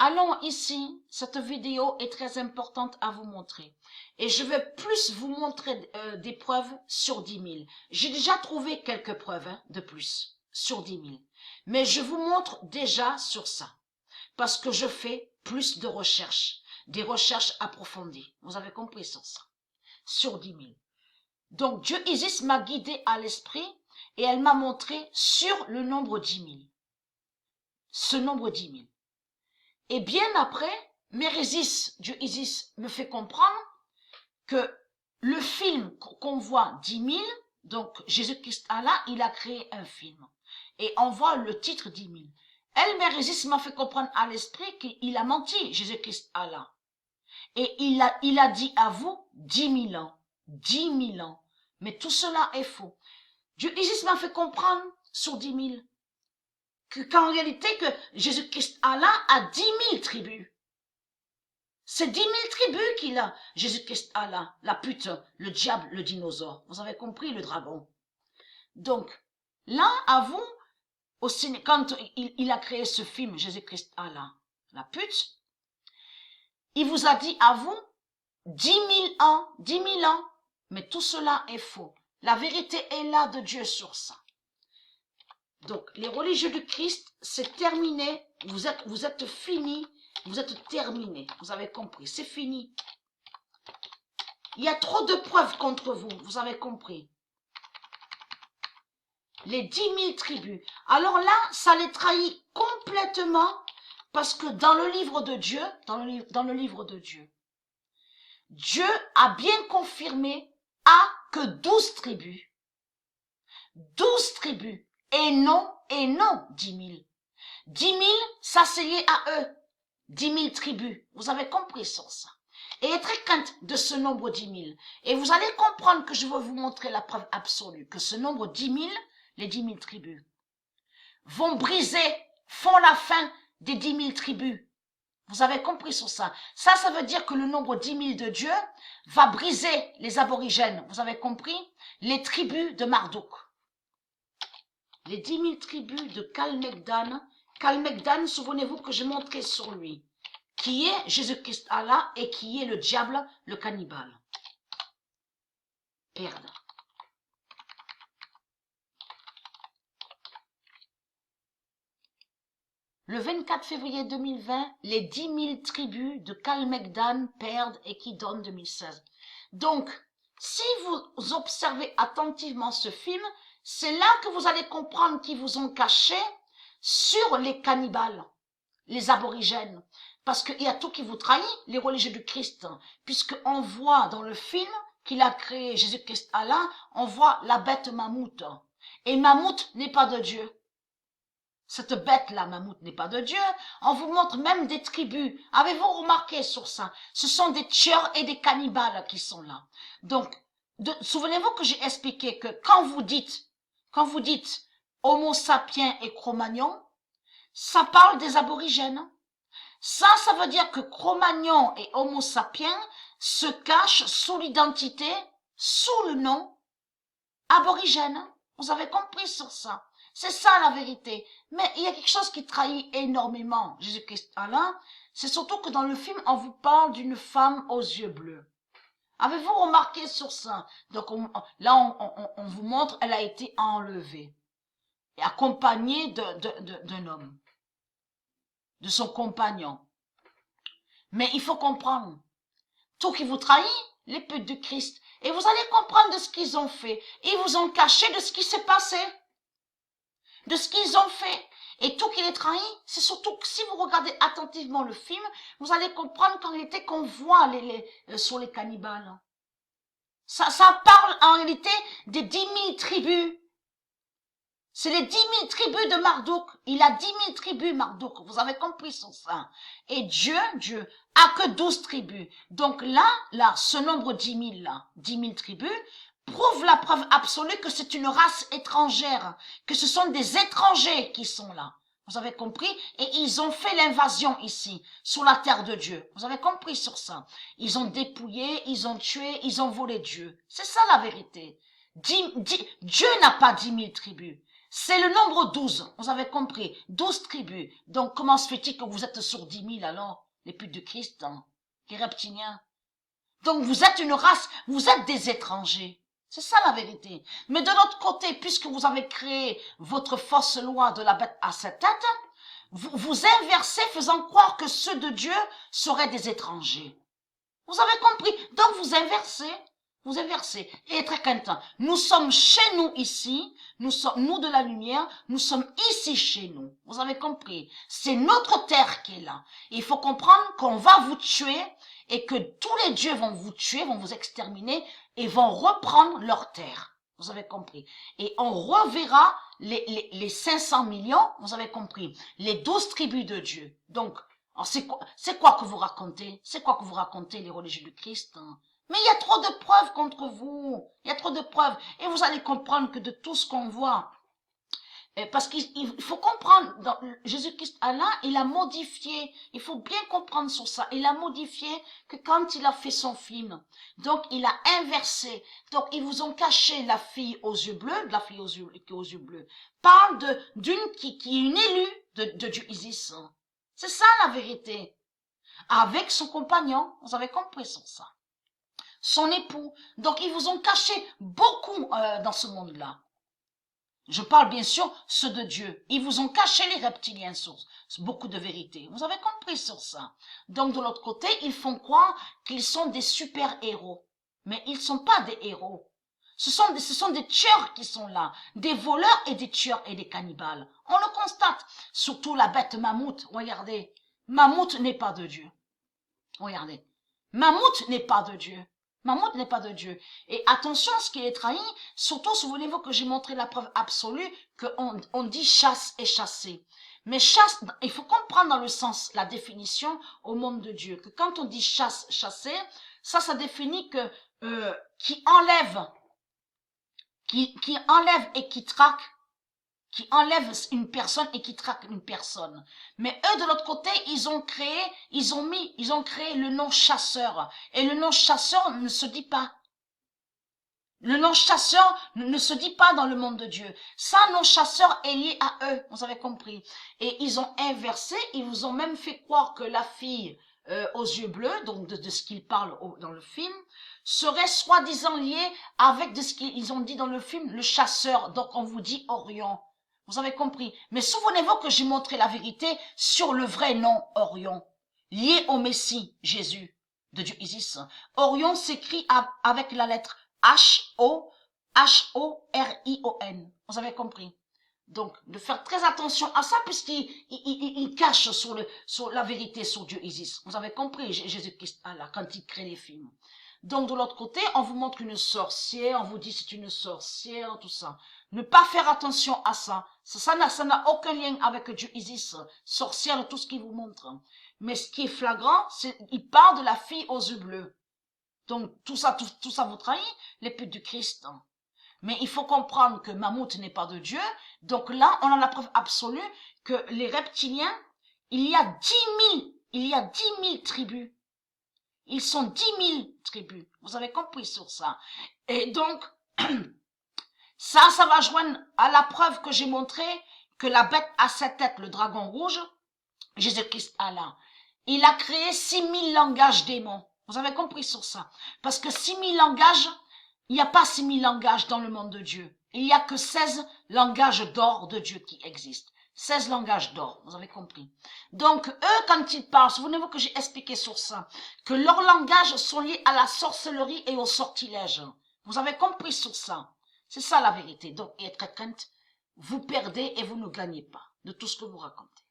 allons ici, cette vidéo est très importante à vous montrer. Et je vais plus vous montrer des preuves sur 10 000. J'ai déjà trouvé quelques preuves de plus sur 10 000. Mais je vous montre déjà sur ça. Parce que je fais plus de recherches, des recherches approfondies. Vous avez compris sur ça. Sur 10 000. Donc Dieu Isis m'a guidé à l'esprit et elle m'a montré sur le nombre 10 000. Ce nombre 10 000. Et bien après, Mérésis, Dieu Isis, me fait comprendre que le film qu'on voit 10 000, donc Jésus-Christ Allah, il a créé un film. Et on voit le titre 10 000. Elle, Mérésis, m'a fait comprendre à l'esprit qu'il a menti, Jésus-Christ Allah. Et il a dit à vous 10 000 ans. 10 000 ans. Mais tout cela est faux. Dieu Isis m'a fait comprendre sur 10 000 qu'en réalité que Jésus-Christ Allah a 10 000 tribus. C'est 10 000 tribus qu'il a, Jésus-Christ Allah, la pute, le diable, le dinosaure. Vous avez compris, le dragon. Donc, là, à vous, quand il a créé ce film, Jésus-Christ Allah, la pute, il vous a dit à vous, 10 000 ans, 10 000 ans. Mais tout cela est faux. La vérité est là de Dieu sur ça. Donc, les religieux du Christ, c'est terminé. Vous êtes finis. Vous êtes terminés. Vous avez compris. C'est fini. Il y a trop de preuves contre vous. Vous avez compris. Les 10 000 tribus. Alors là, ça les trahit complètement parce que dans le livre de Dieu, dans le livre de Dieu, Dieu a bien confirmé à que 12 tribus. 12 tribus. Et non 10 000. 10 000, ça c'est lié à eux. 10 000 tribus. Vous avez compris sur ça. Et être crainte de ce nombre 10 000. Et vous allez comprendre que je vais vous montrer la preuve absolue. Que ce nombre 10 000, les 10 000 tribus, vont briser, font la fin des 10 000 tribus. Vous avez compris sur ça. Ça veut dire que le nombre 10 000 de Dieu va briser les aborigènes. Vous avez compris? Les tribus de Marduk. Les 10 000 tribus de Kalmegdan. Kalmegdan, souvenez-vous que j'ai montré sur lui. Qui est Jésus-Christ Allah et qui est le diable, le cannibale. Perdre. Le 24 février 2020, les 10 000 tribus de Kalmegdan perdent et qui donnent 2016. Donc, si vous observez attentivement ce film, c'est là que vous allez comprendre qu'ils vous ont caché sur les cannibales, les aborigènes. Parce qu'il y a tout qui vous trahit, les religieux du Christ. Puisqu'on voit dans le film qu'il a créé Jésus-Christ Allah, on voit la bête mammouth. Et mammouth n'est pas de Dieu. Cette bête-là, mammouth, n'est pas de Dieu. On vous montre même des tribus. Avez-vous remarqué sur ça? Ce sont des tueurs et des cannibales qui sont là. Donc, souvenez-vous que j'ai expliqué que quand vous dites Homo sapiens et Cro-Magnon, ça parle des aborigènes. Ça veut dire que Cro-Magnon et Homo sapiens se cachent sous l'identité, sous le nom aborigène. Vous avez compris sur ça? C'est ça la vérité. Mais il y a quelque chose qui trahit énormément Jésus-Christ Allah. C'est surtout que dans le film, on vous parle d'une femme aux yeux bleus. Avez-vous remarqué sur ça? Donc là, on vous montre, elle a été enlevée. Et accompagnée d'un homme. De son compagnon. Mais il faut comprendre. Tout qui vous trahit, les putes du Christ. Et vous allez comprendre de ce qu'ils ont fait. Ils vous ont caché de ce qui s'est passé. De ce qu'ils ont fait. Et tout qui les trahit, c'est surtout que si vous regardez attentivement le film, vous allez comprendre qu'en réalité qu'on voit sur les cannibales. Ça parle en réalité des 10 000 tribus. C'est les 10 000 tribus de Marduk. Il a 10 000 tribus, Marduk. Vous avez compris sur ça. Et Dieu a que 12 tribus. Donc là, ce nombre 10 000 là, 10 000 tribus, prouve la preuve absolue que c'est une race étrangère, que ce sont des étrangers qui sont là. Vous avez compris? Et ils ont fait l'invasion ici, sur la terre de Dieu. Vous avez compris sur ça? Ils ont dépouillé, ils ont tué, ils ont volé Dieu. C'est ça la vérité. Dieu n'a pas 10 000 tribus. C'est le nombre 12. Vous avez compris. 12 tribus. Donc, comment se fait-il que vous êtes sur 10 000 alors? Les putes de Christ, hein, les reptiliens. Donc, vous êtes une race, vous êtes des étrangers. C'est ça la vérité. Mais de l'autre côté, puisque vous avez créé votre fausse loi de la bête à 7 têtes, vous inversez faisant croire que ceux de Dieu seraient des étrangers. Vous avez compris? Donc vous inversez. Vous inversez. Et très content. Nous sommes chez nous ici. Nous sommes, nous de la lumière. Nous sommes ici chez nous. Vous avez compris? C'est notre terre qui est là. Il faut comprendre qu'on va vous tuer et que tous les dieux vont vous tuer, vont vous exterminer et vont reprendre leur terre. Vous avez compris? Et on reverra les 500 millions, vous avez compris, les 12 tribus de Dieu. Donc, c'est quoi que vous racontez? C'est quoi que vous racontez, les religieux du Christ? Hein? Mais il y a trop de preuves contre vous. Il y a trop de preuves. Et vous allez comprendre que de tout ce qu'on voit, parce qu'il faut comprendre, dans Jésus-Christ, Allah, il a modifié, il faut bien comprendre sur ça, il a modifié que quand il a fait son film, donc il a inversé, donc ils vous ont caché la fille aux yeux bleus, la fille aux yeux bleus, parle d'une qui est une élue de Dieu Isis. C'est ça la vérité. Avec son compagnon, vous avez compris sur ça. Son époux. Donc ils vous ont caché beaucoup dans ce monde-là. Je parle bien sûr ceux de Dieu. Ils vous ont caché les reptiliens sur beaucoup de vérités. Vous avez compris sur ça. Donc de l'autre côté, ils font croire qu'ils sont des super-héros. Mais ils ne sont pas des héros. Ce sont des tueurs qui sont là. Des voleurs et des tueurs et des cannibales. On le constate. Surtout la bête mammouth. Regardez. Mammouth n'est pas de Dieu. Regardez. Mammouth n'est pas de Dieu. Mammouth n'est pas de Dieu. Et attention à ce qui est trahi, surtout souvenez-vous que j'ai montré la preuve absolue qu'on dit chasse et chasser. Mais chasse, il faut comprendre dans le sens, la définition au monde de Dieu, que quand on dit chasse, chasser, ça définit que qui enlève et qui traque, qui enlève une personne et qui traque une personne. Mais eux, de l'autre côté, ils ont créé le nom chasseur. Et le nom chasseur ne se dit pas. Le nom chasseur ne se dit pas dans le monde de Dieu. Ça, nom chasseur est lié à eux. Vous avez compris. Et ils ont inversé, ils vous ont même fait croire que la fille aux yeux bleus, donc de ce qu'ils parlent dans le film, serait soi-disant liée avec de ce qu'ils ont dit dans le film, le chasseur. Donc on vous dit Orion. Vous avez compris. Mais souvenez-vous que j'ai montré la vérité sur le vrai nom Orion, lié au Messie, Jésus, de Dieu Isis. Orion s'écrit avec la lettre H-O-R-I-O-N. Vous avez compris. Donc, de faire très attention à ça, puisqu'il cache sur la vérité sur Dieu Isis. Vous avez compris, Jésus-Christ, Allah, quand il crée les films. Donc, de l'autre côté, on vous montre une sorcière, on vous dit c'est une sorcière, tout ça. Ne pas faire attention à ça. Ça n'a aucun lien avec Dieu Isis, sorcière, tout ce qu'il vous montre. Mais ce qui est flagrant, c'est il parle de la fille aux yeux bleus. Donc, tout ça vous trahit, les putes du Christ. Mais il faut comprendre que Mammouth n'est pas de Dieu. Donc là, on a la preuve absolue que les reptiliens, il y a 10 000 tribus. Ils sont 10 000 tribus. Vous avez compris sur ça. Et donc, ça va joindre à la preuve que j'ai montrée que la bête à 7 têtes, le dragon rouge, Jésus-Christ Allah, il a créé 6 000 langages démons. Vous avez compris sur ça. Parce que 6 000 langages, il n'y a pas 6 000 langages dans le monde de Dieu. Il n'y a que 16 langages d'or de Dieu qui existent. 16 langages d'or, vous avez compris. Donc, eux, quand ils parlent, souvenez-vous que j'ai expliqué sur ça, que leurs langages sont liés à la sorcellerie et au sortilège. Vous avez compris sur ça. C'est ça la vérité. Donc, être crainte, vous perdez et vous ne gagnez pas de tout ce que vous racontez.